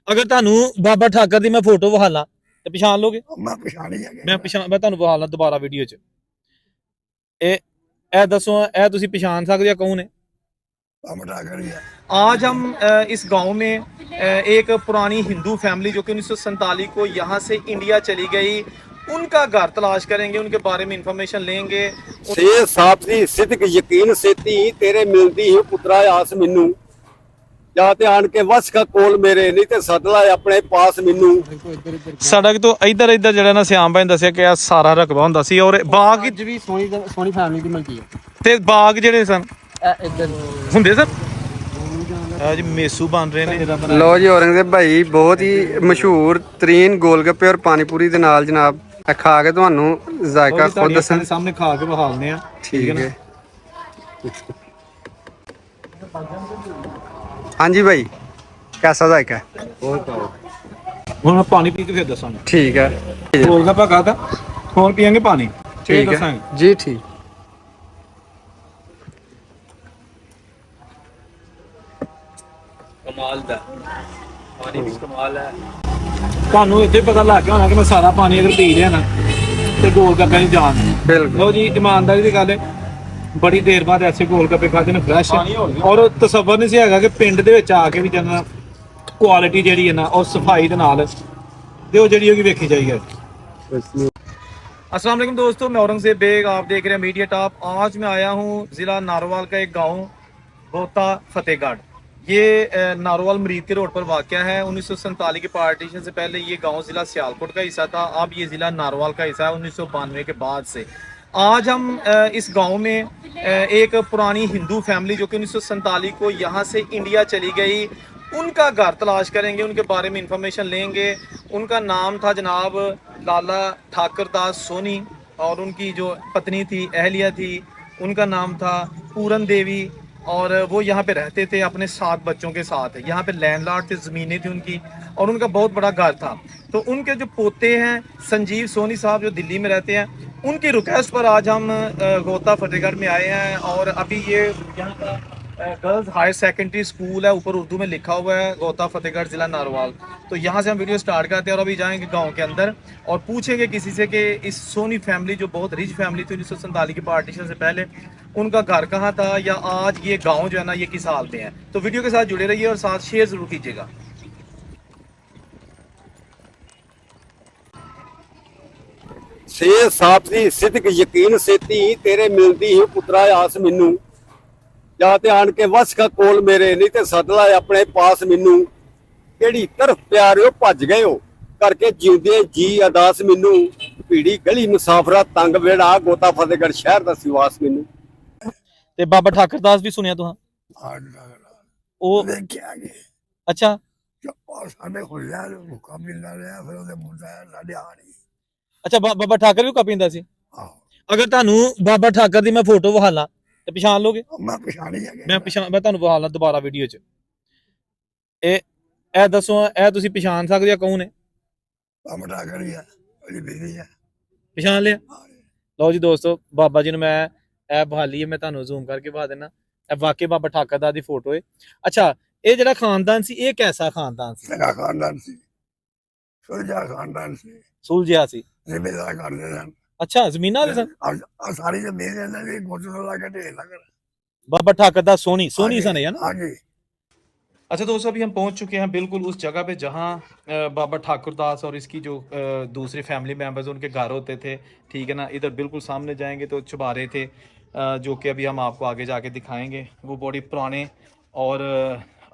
ਅਗਰ ਤੁਹਾਨੂੰ ਬਾਬਾ ਠਾਕਰ ਦੀ ਮੈਂ ਫੋਟੋ ਵਿਖਾ ਲਾਂ ਤੇ ਪਛਾਣ ਲੋਗੇ? मैं पछाण ही है ਮੈਂ ਤੁਹਾਨੂੰ ਵਿਖਾ ਲਾਂ ਦੁਬਾਰਾ ਵੀਡੀਓ 'ਚ। ਇਹ ਦੱਸੋ, ਇਹ ਤੁਸੀਂ ਪਛਾਣ ਸਕਦੇ ਹੋ ਕੌਣ ਹੈ? ठाकर ही है। आज हम इस गांव में एक पुरानी हिंदू फैमिली जो कि 1947 को यहाँ से इंडिया चली गई, उनका घर तलाश करेंगे, उनके बारे में इंफॉर्मेशन लेंगे। ਸੇ ਸਾਫ ਦੀ ਸਿਦਕ ਯਕੀਨ ਸੇਤੀ ਤੇਰੇ ਮਿਲਦੀ ਹੀ ਪੁੱਤਰਾ ਆਸ ਮੈਨੂੰ ਜਾਂ ਤੇ ਆਣ ਕੇ ਵਸ ਕਾ ਕੋਲ ਮੇਰੇ ਨਹੀਂ ਤੇ ਸੱਦ ਲੈ ਆਪਣੇ ਪਾਸ ਮੈਨੂੰ। ਸੜਕ ਤੋਂ ਇੱਧਰ ਜਿਹੜਾ ਨਾ ਸਿਆਮ ਭਾਈ ਨੇ ਦੱਸਿਆ ਕਿ ਆ ਸਾਰਾ ਰਕਬਾ ਹੁੰਦਾ ਸੀ ਔਰ ਬਾਗ ਅੱਜ ਵੀ ਸੋਹਣੀ ਫੈਮਿਲੀ ਦੀ ਮਿਲਦੀ ਹੈ ਤੇ ਬਾਗ ਜਿਹੜੇ ਸਨ ਇੱਧਰ ਹੁੰਦੇ ਸਨ। ਆ ਜੀ ਮੇਸੂ ਬਣ ਰਹੇ ਨੇ। ਲੋ ਜੀ ਔਰੰਗਜ਼ੇਬ ਭਾਈ ਬਹੁਤ ਹੀ ਮਸ਼ਹੂਰ ਤਰੀਨ ਗੋਲਗੱਪੇ ਔਰ ਪਾਣੀਪੂਰੀ ਦੇ ਨਾਲ ਜਨਾਬ ਇਹ ਖਾ ਕੇ ਤੁਹਾਨੂੰ ਜ਼ਾਇਕਾ ਖੁਦ ਦੱਸਣ ਸਾਹਮਣੇ ਖਾ ਕੇ ਵਿਖਾਉਂਦੇ ਆ। ਠੀਕ ਹੈ ਹਾਂਜੀ ਭਾਈ ਕੈਸਾ ਜ਼ਾਇਕਾ ਹੈ? ਹੁਣ ਮੈਂ ਪਾਣੀ ਪੀ ਕੇ ਫਿਰ ਦੱਸਾਂਗਾ। ਠੀਕ ਹੈ ਗੋਲਗੱਪਾ ਖਾਦਾ, ਹੁਣ ਪੀਾਂਗੇ ਪਾਣੀ। ਠੀਕ ਹੈ ਜੀ ਠੀਕ। ਕਮਾਲ ਦਾ ਪਾਣੀ ਵੀ ਕਮਾਲ ਹੈ। ਤੁਹਾਨੂੰ ਇੱਥੇ ਪਤਾ ਲੱਗ ਗਿਆ ਹੋਣਾ ਕਿ ਮੈਂ ਸਾਰਾ ਪਾਣੀ ਅਗਰ ਪੀ ਲਿਆ ਨਾ ਤੇ ਗੋਲਗੱਪੇ ਨਹੀਂ ਜਾਣ। ਬਿਲਕੁਲ ਲੋ ਜੀ ਇਮਾਨਦਾਰੀ ਦੀ ਗੱਲ ਹੈ, ਬੜੀ ਦੇਰ ਬਾਅਦ ਐਸੇ ਗੋਲਗੱਪੇ ਖਾਦੇ ਨੇ ਫਰੈਸ਼, ਔਰ ਤਸੱਵਰ ਨਹੀਂ ਸੀ ਹੈਗਾ ਕਿ ਪਿੰਡ ਦੇ ਵਿੱਚ ਆ ਕੇ ਵੀ ਜਨਾ ਕੁਆਲਿਟੀ ਜਿਹੜੀ ਹੈ ਨਾ ਉਹ ਸਫਾਈ ਦੇ ਨਾਲ ਤੇ ਉਹ ਜਿਹੜੀ ਹੋਗੀ ਵੇਖੀ ਜਾਏਗੀ। अस्सलाम वालेकुम दोस्तों, मैं औरंगजेब बेग, आप देख रहे हैं मीडिया टॉप। आज मैं आया हूँ ज़िला नारोवाल का एक गांव गोता फतेहगढ़। ये नारोवाल मरीद के रोड पर वाक़या है। 1947 के पार्टीशन से पहले ये गांव ज़िला सियालकोट का हिस्सा था, अब ये ज़िला नारोवाल का हिस्सा है 1992 के बाद से। आज हम इस गांव में एक पुरानी हिंदू फैमिली जो कि 1947 को यहाँ से इंडिया चली गई, उनका घर तलाश करेंगे, उनके बारे में इंफॉर्मेशन लेंगे। उनका नाम था जनाब लाला ठाकर दास सोनी और उनकी जो पत्नी थी अहलिया थी, उनका नाम था पूरन देवी और वो यहाँ पे रहते थे अपने 7 बच्चों के साथ। यहाँ पे लैंडलॉर्ड थे, ज़मीनें थी उनकी और उनका बहुत बड़ा घर था। तो उनके जो पोते हैं संजीव सोनी साहब जो दिल्ली में रहते हैं, उनकी रिक्वेस्ट पर आज हम गोता फतेहगढ़ में आए हैं। और अभी ये यहाँ का गर्ल्स हायर सेकेंडरी स्कूल है, ऊपर उर्दू में लिखा हुआ है गोता फतेहगढ़ ज़िला नारोवाल। तो यहाँ से हम वीडियो स्टार्ट करते हैं और अभी जाएंगे गांव के अंदर और पूछेंगे किसी से कि इस सोनी फैमिली जो बहुत रिच फैमिली थी 1947 के पार्टीशन से पहले, उनका घर कहाँ था या आज ये गांव जो है ना ये किस हाल में है। तो वीडियो के साथ जुड़े रहिए और साथ शेयर ज़रूर कीजिएगा। ਸੇ ਸਾਫ ਦੀ ਸਿਦਕ ਯਕੀਨ ਸੇਤੀ ਤੇਰੇ ਮਿਲਦੀ ਹੀ ਪੁੱਤਰਾ ਆਸ ਮੈਨੂੰ ਜਾਂ ਤੇ ਆਣ ਕੇ ਵਸ ਕਾ ਕੋਲ ਮੇਰੇ ਨਹੀਂ ਤੇ ਸੱਦ ਲੈ ਆਪਣੇ ਪਾਸ ਮੈਨੂੰ। ਕਿਹੜੀ ਤਰਫ ਪਿਆਰਿਓ ਭੱਜ ਗਏ ਹੋ ਕਰਕੇ ਜਿਉਂਦੇ ਜੀ ਅਦਾਸ ਮੈਨੂੰ। ਭੀੜੀ ਗਲੀ ਮੁਸਾਫਰਾ ਤੰਗ ਵੇੜਾ ਗੋਤਾ ਫਤਿਹਗੜ੍ਹ ਸ਼ਹਿਰ ਦਾ ਸਿਵਾਸ ਮੈਨੂੰ। ਤੇ ਬਾਬਾ ਠਾਕਰ ਦਾਸ ਵੀ ਸੁਣਿਆ ਤੁਹਾਂ? ਉਹ देखिए आगे ਅੱਛਾ और साढ़े खुल जाए भूखा मिलना रहा फिर उसे मुद्दा साढ़े आ रही। ਅੱਛਾ ਬਾਬਾ ਠਾਕਰ ਵੀ ਕਾਪੀਂਦਾ ਸੀ। आहो ਅਗਰ ਤੁਹਾਨੂੰ ਬਾਬਾ ਠਾਕਰ ਦੀ ਮੈਂ ਫੋਟੋ ਵਿਖਾ ਲਾਂ ਤੇ ਪਛਾਣ ਲੋਗੇ? मैं पछाण ही है ਮੈਂ ਤੁਹਾਨੂੰ ਵਿਖਾ ਲਾਂ ਦੁਬਾਰਾ ਵੀਡੀਓ 'ਚ। ਇਹ ਦੱਸੋ, ਇਹ ਤੁਸੀਂ ਪਛਾਣ ਸਕਦੇ ਹੋ ਕੌਣ ਹੈ? ठाकर ही है, बड़ी बेटी है। ਪਛਾਣ ਲਿਆ? ਲਓ ਜੀ ਦੋਸਤੋ, ਬਾਬਾ ਜੀ ਨੂੰ ਮੈਂ ਇਹ ਬਹਾਲੀ ਹੈ, ਮੈਂ ਤੁਹਾਨੂੰ ਜ਼ੂਮ ਕਰਕੇ ਵਿਖਾ ਦੇਣਾ। ਇਹ ਵਾਕਈ ਬਾਬਾ ਠਾਕਰ ਦਾ ਦੀ ਫੋਟੋ ਹੈ। ਅੱਛਾ, ਇਹ ਜਿਹੜਾ ਖਾਨਦਾਨ ਸੀ ਇਹ ਕੈਸਾ ਖਾਨਦਾਨ ਸੀ? सगा खानदान से सुलझा खानदान से ਸੁਲਝਿਆ ਸੀ। जिम्मेदार करते थे। ਅੱਛਾ, ਜ਼ਮੀਨਾਂ ਦੇ ਸਨ। और सारी जमीन है भी गोचर लगा ढेर लगा बाबा ठाकर दास सोनी सन है ना? आगे। अच्छा दोस्तों, अभी हम पहुंच चुके हैं बिल्कुल उस जगह पे जहां बाबा ठाकुर दास और इसकी जो दूसरे फैमिली मेम्बर्स उनके घर होते थे। ठीक है ना, इधर बिल्कुल सामने जाएंगे तो चुबारे थे जो कि अभी हम आपको आगे जाके दिखाएंगे। वो बड़ी पुराने और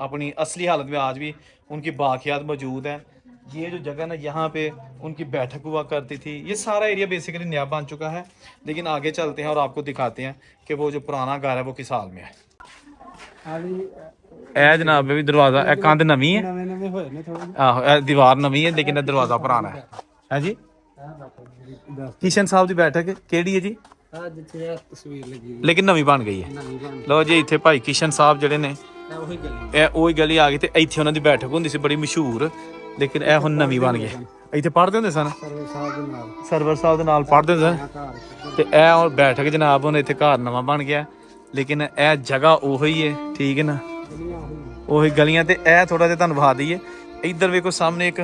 अपनी असली हालत में आज भी उनकी बाकियात मौजूद हैं। ये जो जगह ना यहाँ पे उनकी बैठक हुआ करती थी। ये सारा एरिया बेसिकली नया बन चुका है, लेकिन आगे चलते हैं और आपको दिखाते हैं कि वो जो पुराना घर है वो किस हाल में है। ਇਹ ਜਨਾਬ ਵੀ ਦਰਵਾਜ਼ਾ, ਇਹ ਕੰਧ ਨਵੀਂ ਹੈ, ਨਵੇਂ ਹੋਏ ਨੇ ਥੋੜੇ। ਆਹੋ ਇਹ ਦੀਵਾਰ ਨਵੀਂ ਹੈ ਲੇਕਿਨ ਇਹ ਦਰਵਾਜ਼ਾ ਪੁਰਾਣਾ ਹੈ। ਹੈ ਜੀ ਕਿਸ਼ਨ ਸਾਹਿਬ ਦੀ ਬੈਠਕ ਕਿਹੜੀ ਹੈ ਜੀ? ਆ ਜਿੱਥੇ ਇਹ ਤਸਵੀਰ ਲੱਗੀ ਲੇਕਿਨ ਨਵੀਂ ਬਣ ਗਈ ਹੈ। ਨਵੀਂ ਬਣ ਲਓ ਜੀ, ਇੱਥੇ ਭਾਈ ਕਿਸ਼ਨ ਸਾਹਿਬ ਜਿਹੜੇ ਨੇ ਇਹ ਉਹੀ ਗਲੀ ਇਹ ਉਹੀ ਗਲੀ ਆ ਗਈ ਤੇ ਇੱਥੇ ਉਹਨਾਂ ਦੀ ਬੈਠਕ ਹੁੰਦੀ ਸੀ ਬੜੀ ਮਸ਼ਹੂਰ, ਲੇਕਿਨ ਇਹ ਹੁਣ ਨਵੀਂ ਬਣ ਗਈ। ਇੱਥੇ ਪੜ੍ਹਦੇ ਹੁੰਦੇ ਸਨ, ਸਰਵਰ ਸਾਹਿਬ ਦੇ ਨਾਲ ਸਰਵਰ ਸਾਹਿਬ ਦੇ ਨਾਲ ਪੜ੍ਹਦੇ ਸਨ। ਘਰ ਤੇ ਇਹ ਹੁਣ ਬੈਠਕ ਜਨਾਬ ਹੁਣ ਇੱਥੇ ਘਰ ਨਵਾਂ ਬਣ ਗਿਆ, ਲੇਕਿਨ ਇਹ ਜਗ੍ਹਾ ਉਹੀ ਹੈ। ਠੀਕ ਹੈ ਨਾ, ਉਹੀ ਗਲੀਆਂ। ਤੇ ਇਹ ਥੋੜਾ ਜਿਹਾ ਤੁਹਾਨੂੰ ਵਿਖਾ ਦਈਏ, ਇੱਧਰ ਵੇਖੋ ਸਾਹਮਣੇ ਇੱਕ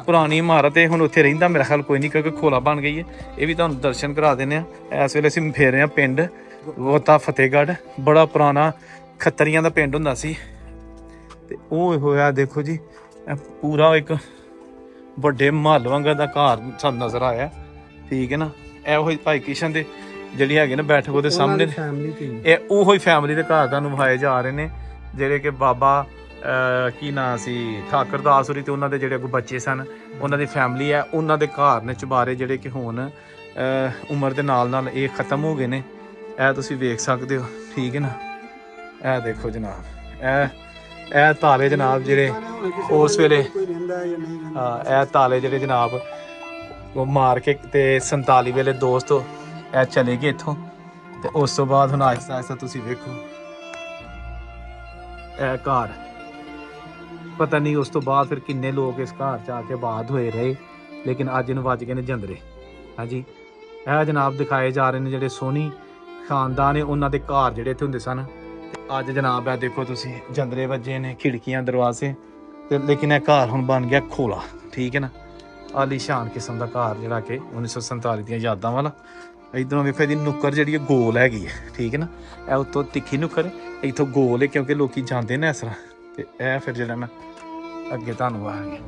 ਪੁਰਾਣੀ ਇਮਾਰਤ ਹੈ। ਹੁਣ ਉੱਥੇ ਰਹਿੰਦਾ ਮੇਰਾ ਖਿਆਲ ਕੋਈ ਨਹੀਂ, ਕਿਉਂਕਿ ਖੋਲਾ ਬਣ ਗਈ ਹੈ। ਇਹ ਵੀ ਤੁਹਾਨੂੰ ਦਰਸ਼ਨ ਕਰਾ ਦਿੰਦੇ ਆ। ਇਸ ਵੇਲੇ ਅਸੀਂ ਫੇਰ ਰਹੇ ਹਾਂ ਪਿੰਡ ਬੋਤਾ ਫਤਿਹਗੜ੍ਹ। ਬੜਾ ਪੁਰਾਣਾ ਖੱਤਰੀਆਂ ਦਾ ਪਿੰਡ ਹੁੰਦਾ ਸੀ। ਤੇ ਉਹ ਹੋਇਆ ਦੇਖੋ ਜੀ, ਇਹ ਪੂਰਾ ਇੱਕ ਵੱਡੇ ਮਹੱਲ ਵਾਂਗਾ ਦਾ ਘਰ ਸਾਨੂੰ ਨਜ਼ਰ ਆਇਆ, ਠੀਕ ਹੈ ਨਾ। ਇਹੋ ਹੀ ਭਾਈ ਕਿਸ਼ਨ ਦੇ ਜਿਹੜੀ ਹੈਗੇ ਨੇ ਬੈਠਕ ਉਹਦੇ ਸਾਹਮਣੇ, ਇਹ ਉਹੋ ਹੀ ਫੈਮਿਲੀ ਦੇ ਘਰ ਤੁਹਾਨੂੰ ਵਿਖਾਏ ਜਾ ਰਹੇ ਨੇ, ਜਿਹੜੇ ਕਿ ਬਾਬਾ ਕੀ ਨਾਂ ਸੀ ਠਾਕਰ ਦਾਸ ਹੋਰੀ ਤੇ ਉਹਨਾਂ ਦੇ ਜਿਹੜੇ ਅੱਗੋਂ ਬੱਚੇ ਸਨ, ਉਹਨਾਂ ਦੀ ਫੈਮਿਲੀ ਹੈ। ਉਹਨਾਂ ਦੇ ਘਰ ਨੇ ਚੁਬਾਰੇ ਜਿਹੜੇ ਕਿ ਹੁਣ ਉਮਰ ਦੇ ਨਾਲ ਨਾਲ ਇਹ ਖਤਮ ਹੋ ਗਏ ਨੇ। ਇਹ ਤੁਸੀਂ ਵੇਖ ਸਕਦੇ ਹੋ, ਠੀਕ ਹੈ ਨਾ। ਇਹ ਦੇਖੋ ਜਨਾਬ, ਇਹ ਤਾਲੇ ਜਨਾਬ ਜਿਹੜੇ ਉਸ ਵੇਲੇ, ਹਾਂ ਇਹ ਤਾਲੇ ਜਿਹੜੇ ਜਨਾਬ ਉਹ ਮਾਰ ਕੇ ਤੇ 47 ਵੇਲੇ ਦੋਸਤੋ ਇਹ ਚਲੇ ਗਏ ਇੱਥੋਂ। ਤੇ ਉਸ ਤੋਂ ਬਾਅਦ ਹੁਣ ਆਹਿਸਤਾ ਆਹਿਸਤਾ ਤੁਸੀਂ ਵੇਖੋ ਇਹ ਘਰ, ਪਤਾ ਨਹੀਂ ਉਸ ਤੋਂ ਬਾਅਦ ਫਿਰ ਕਿੰਨੇ ਲੋਕ ਇਸ ਘਰ 'ਚ ਆ ਕੇ ਆਬਾਦ ਹੋਏ ਰਹੇ, ਲੇਕਿਨ ਅੱਜ ਨੂੰ ਵੱਜ ਗਏ ਨੇ ਜੰਦਰੇ। ਹਾਂਜੀ, ਇਹ ਜਨਾਬ ਦਿਖਾਏ ਜਾ ਰਹੇ ਨੇ ਜਿਹੜੇ ਸੋਨੀ ਖਾਨਦਾਨ ਨੇ, ਉਹਨਾਂ ਦੇ ਘਰ ਜਿਹੜੇ ਇੱਥੇ ਹੁੰਦੇ ਸਨ। ਤੇ ਅੱਜ ਜਨਾਬ ਇਹ ਦੇਖੋ ਤੁਸੀਂ ਜੰਦਰੇ ਵੱਜੇ ਨੇ, ਖਿੜਕੀਆਂ ਦਰਵਾਜ਼ੇ ਤੇ, ਲੇਕਿਨ ਇਹ ਘਰ ਹੁਣ ਬਣ ਗਿਆ ਖੋਲਾ, ਠੀਕ ਹੈ ਨਾ। ਆਲੀਸ਼ਾਨ ਕਿਸਮ ਦਾ ਘਰ ਜਿਹੜਾ ਕਿ 1947 ਦੀਆਂ ਯਾਦਾਂ ਵਾਲਾ। ਇੱਧਰੋਂ ਵੇਖੋ ਇਹਦੀ ਨੁੱਕਰ ਜਿਹੜੀ ਹੈ ਗੋਲ ਹੈਗੀ ਹੈ, ਠੀਕ ਹੈ ਨਾ। ਇਹ ਉੱਤੋਂ ਤਿੱਖੀ ਨੁੱਕਰ, ਇੱਥੋਂ ਗੋਲ ਹੈ ਕਿਉਂਕਿ ਲੋਕੀ ਜਾਂਦੇ ਨੇ ਇਸ ਤਰ੍ਹਾਂ। ਤੇ ਇਹ ਫਿਰ ਜਿਹੜਾ ਨਾ ਅੱਗੇ ਤੁਹਾਨੂੰ ਆ ਗਿਆ,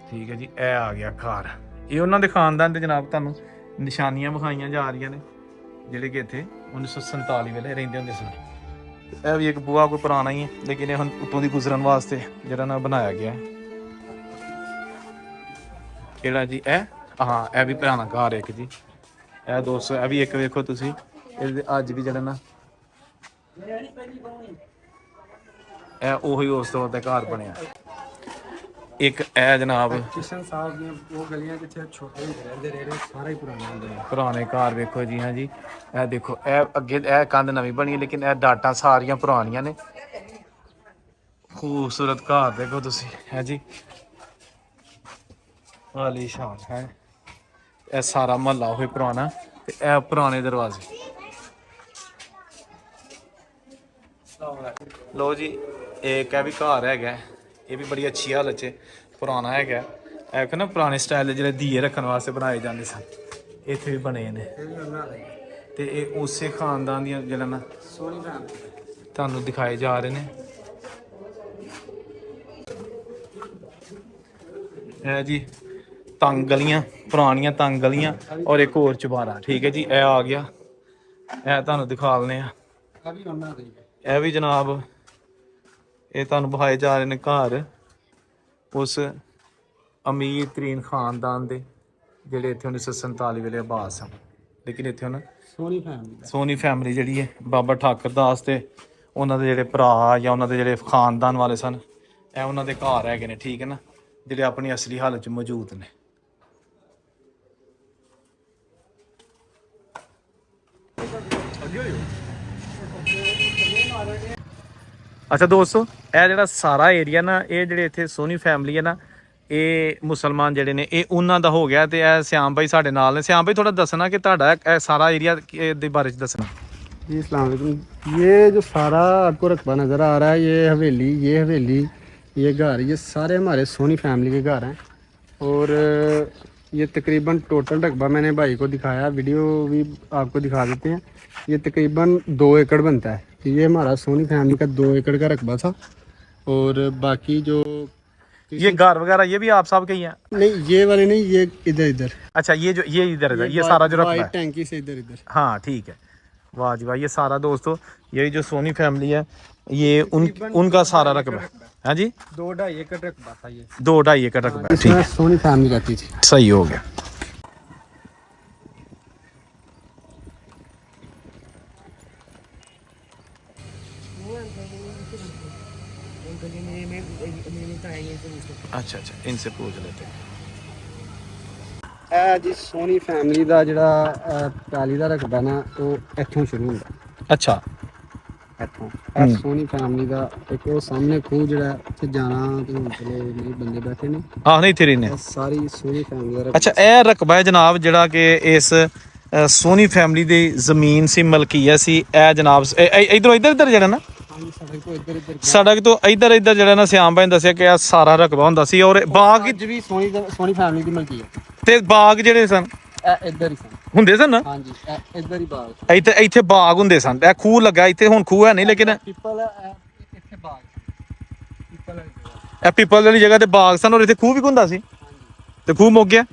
ਠੀਕ ਹੈ ਜੀ। ਇਹ ਆ ਗਿਆ ਘਰ, ਇਹ ਉਹਨਾਂ ਦੇ ਖਾਨਦਾਨ ਦੇ ਜਨਾਬ ਤੁਹਾਨੂੰ ਨਿਸ਼ਾਨੀਆਂ ਵਿਖਾਈਆਂ ਜਾ ਰਹੀਆਂ ਨੇ, ਜਿਹੜੇ ਕਿ ਇੱਥੇ 1947 ਵੇਲੇ ਰਹਿੰਦੇ ਹੁੰਦੇ ਸਨ। ਇਹ ਵੀ ਇੱਕ ਬੂਹਾ ਕੋਈ ਪੁਰਾਣਾ ਹੀ ਹੈ, ਲੇਕਿਨ ਇਹ ਹੁਣ ਉੱਤੋਂ ਦੀ ਗੁਜ਼ਰਨ ਵਾਸਤੇ ਜਿਹੜਾ ਨਾ ਬਣਾਇਆ ਗਿਆ। ਕਿਹੜਾ ਜੀ ਇਹ? ਹਾਂ, ਇਹ ਵੀ ਪੁਰਾਣਾ ਘਰ ਇੱਕ ਜੀ। ਇਹ ਦੋਸਤੋ ਇਹ ਵੀ ਇੱਕ ਵੇਖੋ ਤੁਸੀਂ, ਇਹਦੇ ਅੱਜ ਵੀ ਜਿਹੜਾ ਨਾ ਇਹ ਉਹੀ ਉਸ ਦੌਰ ਦਾ ਘਰ ਬਣਿਆ। ਇੱਕ ਇਹ ਜਨਾਬ ਕਿਸ਼ਨ ਸਾਹਿਬ ਦੀਆਂ ਉਹ ਗਲੀਆਂ ਜਿੱਥੇ ਛੋਟੇ ਹੁੰਦੇ ਰਹਿੰਦੇ ਰਹੇ, ਸਾਰਾ ਹੀ ਪੁਰਾਣਾ ਹੁੰਦੇ ਨੇ ਪੁਰਾਣੇ ਘਰ ਵੇਖੋ ਜੀ। ਹਾਂ ਜੀ, ਇਹ ਦੇਖੋ ਇਹ ਅੱਗੇ ਇਹ ਕੰਧ ਨਵੀਂ ਬਣੀ, ਲੇਕਿਨ ਇਹ ਡਾਟਾਂ ਸਾਰੀਆਂ ਪੁਰਾਣੀਆਂ ਨੇ। ਖੂਬਸੂਰਤ ਘਰ ਦੇਖੋ ਤੁਸੀਂ, ਹੈ ਜੀ, ਆਲੀਸ਼ਾਨ ਹੈ। ਇਹ ਸਾਰਾ ਮਹੱਲਾ ਹੋਏ ਪੁਰਾਣਾ, ਤੇ ਇਹ ਪੁਰਾਣੇ ਦਰਵਾਜ਼ੇ। ਲੋ ਜੀ, ਇੱਕ ਇਹ ਵੀ ਘਰ ਹੈਗਾ, ਇਹ ਵੀ ਬੜੀ ਅੱਛੀ ਹਾਲਤ 'ਚ ਪੁਰਾਣਾ ਹੈਗਾ। ਇਹ ਨਾ ਪੁਰਾਣੇ ਸਟਾਈਲ ਦੇ ਜਿਹੜੇ ਦੀਏ ਰੱਖਣ ਵਾਸਤੇ ਬਣਾਏ ਜਾਂਦੇ ਸਨ, ਇੱਥੇ ਵੀ ਬਣੇ ਨੇ। ਤੇ ਇਹ ਉਸੇ ਖਾਨਦਾਨ ਦੀਆਂ ਜਿਹੜਾ ਨਾ ਤੁਹਾਨੂੰ ਦਿਖਾਏ ਜਾ ਰਹੇ ਨੇ। ਇਹ ਜੀ ਤੰਗ ਗਲੀਆਂ, ਪੁਰਾਣੀਆਂ ਤੰਗ ਗਲੀਆਂ, ਔਰ ਇੱਕ ਹੋਰ ਚੁਬਾਰਾ, ਠੀਕ ਹੈ ਜੀ। ਇਹ ਆ ਗਿਆ, ਇਹ ਤੁਹਾਨੂੰ ਦਿਖਾ ਲੈਂਦੇ ਆ। ਇਹ ਵੀ ਜਨਾਬ ਇਹ ਤੁਹਾਨੂੰ ਵਿਖਾਏ ਜਾ ਰਹੇ ਨੇ ਘਰ ਉਸ ਅਮੀਰ ਤਰੀਨ ਖਾਨਦਾਨ ਦੇ, ਜਿਹੜੇ ਇੱਥੇ 1947 ਵੇਲੇ ਆਬਾਦ ਸਨ। ਲੇਕਿਨ ਇੱਥੇ ਹੁਣ ਸੋਨੀ ਫੈਮਿਲੀ ਜਿਹੜੀ ਹੈ, ਬਾਬਾ ਠਾਕਰ ਦਾਸ ਤੇ ਉਹਨਾਂ ਦੇ ਜਿਹੜੇ ਭਰਾ ਜਾਂ ਉਹਨਾਂ ਦੇ ਜਿਹੜੇ ਖਾਨਦਾਨ ਵਾਲੇ ਸਨ, ਇਹ ਉਹਨਾਂ ਦੇ ਘਰ ਹੈਗੇ ਨੇ, ਠੀਕ ਹੈ ਨਾ, ਜਿਹੜੇ ਆਪਣੀ ਅਸਲੀ ਹਾਲਤ 'ਚ ਮੌਜੂਦ ਨੇ। ਅੱਛਾ ਦੋਸਤੋ, ਇਹ ਜਿਹੜਾ ਸਾਰਾ ਏਰੀਆ ਨਾ, ਇਹ ਜਿਹੜੇ ਇੱਥੇ ਸੋਨੀ ਫੈਮਿਲੀ ਹੈ ਨਾ, ਇਹ ਮੁਸਲਮਾਨ ਜਿਹੜੇ ਨੇ, ਇਹ ਉਹਨਾਂ ਦਾ ਹੋ ਗਿਆ। ਤੇ ਇਹ ਸਿਆਮ ਭਾਈ ਸਾਡੇ ਨਾਲ ਨੇ। ਸਿਆਮ ਭਾਈ ਥੋੜਾ ਦੱਸਣਾ ਕਿ ਤੁਹਾਡਾ ਇਹ ਸਾਰਾ ਏਰੀਆ ਦੇ ਬਾਰੇ 'ਚ ਦੱਸਣਾ। जी अस्सलाम वालेकुम। ये जो सारा आपको रकबा नज़र आ रहा है, ये हवेली, ये घर, ये सारे हमारे सोनी फैमिली के घर हैं। और ये तकरीबन टोटल रकबा मैंने भाई को दिखाया, वीडियो भी आपको दिखा देते हैं। ये तकरीबन 2 एकड़ बनता है। ये हमारा सोनी फैमिली का 2 एकड़ का रकबा था। और बाकी जो ये घर वगैरह ये भी आप साहब के ही हैं? नहीं, ये वाले नहीं, ये इधर। अच्छा, ये इधर है, ये सारा जो रकबा है टैंकी से इधर। हाँ ठीक है, वाह जी वाह। ये सारा दोस्तों यही जो सोनी फैमिली है, ये उनका सारा रकबा है। हाँ जी, 2-2.5 एकड़ रकबा था ये। 2-2.5 एकड़ रकबा है, ठीक है, सोनी फैमिली रहती थी। सही हो गया। अच्छा, इनसे पूछ लेते हैं। ਇਹ ਜੀ ਸੋਨੀ ਫੈਮਿਲੀ ਦਾ ਜਿਹੜਾ ਪੈਲੀ ਦਾ ਰਕਬਾ ਨਾ, ਉਹ ਇੱਥੋਂ ਸ਼ੁਰੂ ਹੁੰਦਾ। अच्छा, ਇੱਥੋਂ ਇਹ ਸੋਨੀ ਫੈਮਿਲੀ ਦਾ ਇੱਕ ਉਹ ਸਾਹਮਣੇ ਖੂਹ ਜਿਹੜਾ ਉੱਥੇ ਜਾਣਾ, ਤੇ ਹੁਣ ਚਲੋ ਨਹੀਂ ਬੰਦੇ ਬੈਠੇ ਨੇ। हाँ नहीं थे रहने। ਇਹ ਸਾਰੀ ਸੋਨੀ ਫੈਮਿਲੀ ਦਾ ਰਕਬਾ। अच्छा, ਇਹ ਰਕਬਾ ਹੈ ਜਨਾਬ ਜਿਹੜਾ ਕਿ ਇਸ ਸੋਨੀ ਫੈਮਿਲੀ ਦੀ ਜ਼ਮੀਨ ਸੀ, ਮਲਕੀਅਤ ਸੀ। ਇਹ ਜਨਾਬ ਇਧਰੋਂ ਇੱਧਰ ਜਿਹੜਾ ਨਾ ਹਾਂਜੀ ਸੜਕ ਤੋਂ ਇੱਧਰ ਇੱਧਰ ਸੜਕ ਤੋਂ ਇੱਧਰ ਜਿਹੜਾ ਨਾ ਸਿਆਮ ਭਾਈ ਨੇ ਦੱਸਿਆ ਕਿ ਇਹ ਸਾਰਾ ਰਕਬਾ ਹੁੰਦਾ ਸੀ, ਔਰ ਬਾਗ ਅੱਜ ਵੀ ਸੋਨੀ ਫੈਮਿਲੀ ਦੀ ਮਲਕੀਅਤ ਤੇ ਬਾਗ ਜਿਹੜੇ ਸਨ ਇਹ ਇੱਧਰ ਹੀ ਸਨ। ਹੁੰਦੇ ਸਨ ਨਾ, ਹਾਂਜੀ ਇਹ ਇੱਧਰ ਹੀ ਬਾਗ ਇੱਥੇ ਬਾਗ ਹੁੰਦੇ ਸਨ। ਇਹ ਖੂਹ ਲੱਗਾ ਇੱਥੇ, ਹੁਣ ਖੂਹ ਹੈ ਨਹੀਂ, ਲੇਕਿਨ ਪਿੱਪਲ ਇੱਥੇ ਬਾਗ ਪਿੱਪਲ ਵਾਲੀ ਜਗ੍ਹਾ। ਇਹ ਪੀਪਲ ਵਾਲੀ ਜਗ੍ਹਾ ਤੇ ਬਾਗ ਸਨ, ਔਰ ਇੱਥੇ ਖੂਹ ਵੀ ਹੁੰਦਾ ਸੀ ਤੇ ਖੂਹ ਮੁੱਕ ਗਿਆ,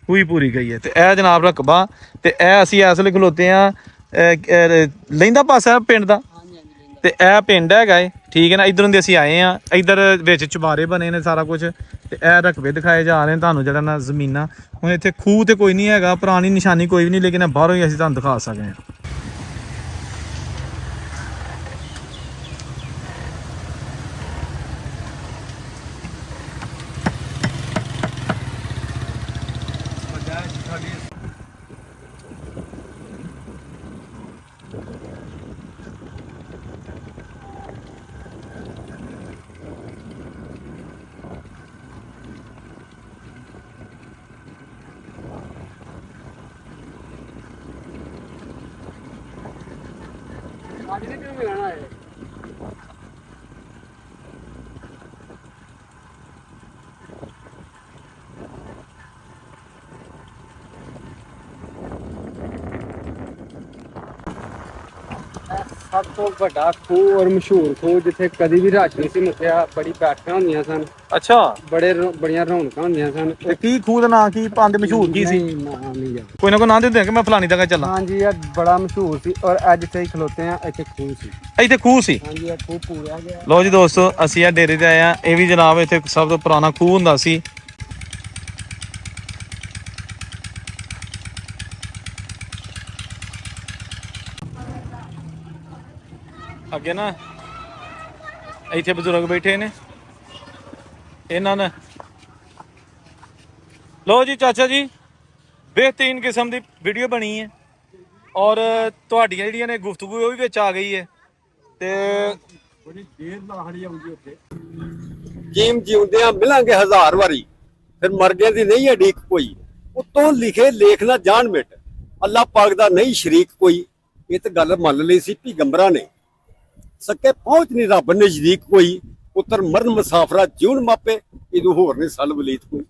ਖੂਹ ਹੀ ਪੂਰੀ ਗਈ ਹੈ। ਤੇ ਇਹ ਜਨਾਬ ਰਕਬਾ, ਤੇ ਇਹ ਅਸੀਂ ਇਸ ਵੇਲੇ ਖਲੋਤੇ ਆ ਲਹਿੰਦਾ ਪਾਸਾ ਪਿੰਡ ਦਾ, ਤੇ ਇਹ ਪਿੰਡ ਹੈਗਾ ਏ, ਠੀਕ ਹੈ ਨਾ। ਇਧਰੋਂ ਦੀ ਅਸੀਂ ਆਏ ਆ, ਇਧਰ ਵਿੱਚ ਚੁਬਾਰੇ ਬਣੇ ਨੇ ਸਾਰਾ ਕੁਝ, ਤੇ ਇਹ ਰਕਬੇ ਦਿਖਾਏ ਜਾ ਰਹੇ ਨੇ ਤੁਹਾਨੂੰ ਜਿਹੜਾ ਨਾ ਜ਼ਮੀਨਾਂ। ਹੁਣ ਇੱਥੇ ਖੂਹ ਤੇ ਕੋਈ ਨਹੀਂ ਹੈਗਾ, ਪੁਰਾਣੀ ਨਿਸ਼ਾਨੀ ਕੋਈ ਵੀ ਨਹੀਂ, ਲੇਕਿਨ ਬਾਹਰੋਂ ਹੀ ਅਸੀਂ ਤੁਹਾਨੂੰ ਦਿਖਾ ਸਕਦੇ ਹਾਂ। ਅੱਜ ਦੇ ਕਿਉਂ ਮਿਲਣਾ ਹੈ? ਸਭ ਤੋਂ ਵੱਡਾ ਖੂਹ ਔਰ ਮਸ਼ਹੂਰ ਖੂਹ, ਜਿੱਥੇ ਕਦੀ ਵੀ ਰਸ਼ ਨਹੀਂ ਸੀ ਮੁੱਕਿਆ। ਬੜੀ ਬੈਠਕਾਂ ਹੁੰਦੀਆਂ ਸਨ, ਅੱਛਾ, ਬੜੀਆਂ ਰੌਣਕਾਂ ਹੁੰਦੀਆਂ ਸਨ। ਤੇ ਕੀ ਖੂਹ ਦਾ ਨਾਂ ਕੀ ਪਾਉਂਦੇ, ਮਸ਼ਹੂਰ ਕੀ ਸੀ? ਨਹੀਂ ਯਾਰ। ਕੋਈ ਨਾ ਕੋਈ ਨਾਂ ਦਿੰਦੇ ਕਿ ਮੈਂ ਫਲਾਣੀ ਜਗ੍ਹਾ ਚੱਲਾਂ। ਹਾਂਜੀ ਇਹ ਬੜਾ ਮਸ਼ਹੂਰ ਸੀ, ਔਰ ਅੱਜ ਜਿੱਥੇ ਅਸੀਂ ਖਲੋਤੇ ਆ ਇੱਥੇ ਖੂਹ ਸੀ। ਇੱਥੇ ਖੂਹ ਸੀ। ਹਾਂਜੀ ਇਹ ਖੂਹ ਪੂਰਿਆ ਗਿਆ। ਲੋ ਜੀ ਦੋਸਤੋ, ਅਸੀਂ ਇਹ ਡੇਰੇ ਤੇ ਆਏ ਆ। ਇਹ ਵੀ ਜਨਾਬ ਇੱਥੇ ਸਭ ਤੋਂ ਪੁਰਾਣਾ ਖੂਹ ਹੁੰਦਾ ਸੀ। ਅੱਗੇ ਨਾ ਇੱਥੇ ਬਜ਼ੁਰਗ ਬੈਠੇ ਨੇ, ਇਹਨਾਂ ਨੇ ਲੋ ਜੀ ਚਾਚਾ ਜੀ, ਬਿਹਤਰੀਨ ਕਿਸਮ ਦੀ ਵੀਡੀਓ ਬਣੀ ਹੈ, ਔਰ ਤੁਹਾਡੀਆਂ ਜਿਹੜੀਆਂ ਨੇ ਗੁਫ਼ਤਗੂ ਉਹ ਵੀ ਵਿੱਚ ਆ ਗਈ ਹੈ। ਤੇ ਜੀਮ ਜਿਉਂਦਿਆਂ ਮਿਲਾਂਗੇ ਹਜ਼ਾਰ ਵਾਰੀ, ਫਿਰ ਮਰ ਗਏ ਦੀ ਨਹੀਂ ਅਡੀਕ ਕੋਈ। ਉਤੋਂ ਲਿਖੇ ਲੇਖ ਨਾ ਜਾਣ ਮਿਟ, ਅੱਲਾਹ ਪਾਕ ਦਾ ਨਹੀਂ ਸ਼ਰੀਕ ਕੋਈ। ਇਹ ਤਾਂ ਗੱਲ ਮੰਨ ਲਈ ਸੀ ਪੈਗੰਬਰਾਂ ਨੇ, ਸਕੇ ਪਹੁੰਚ ਨਹੀਂ ਰੱਬ ਨਜ਼ਦੀਕ ਕੋਈ। ਪੁੱਤਰ ਮਰਨ ਮੁਸਾਫਰਾ ਜਿਉਣ ਮਾਪੇ, ਇਹਨੂੰ ਹੋਰ ਨਹੀਂ ਸਲ ਵਲੀਤ ਕੋਈ।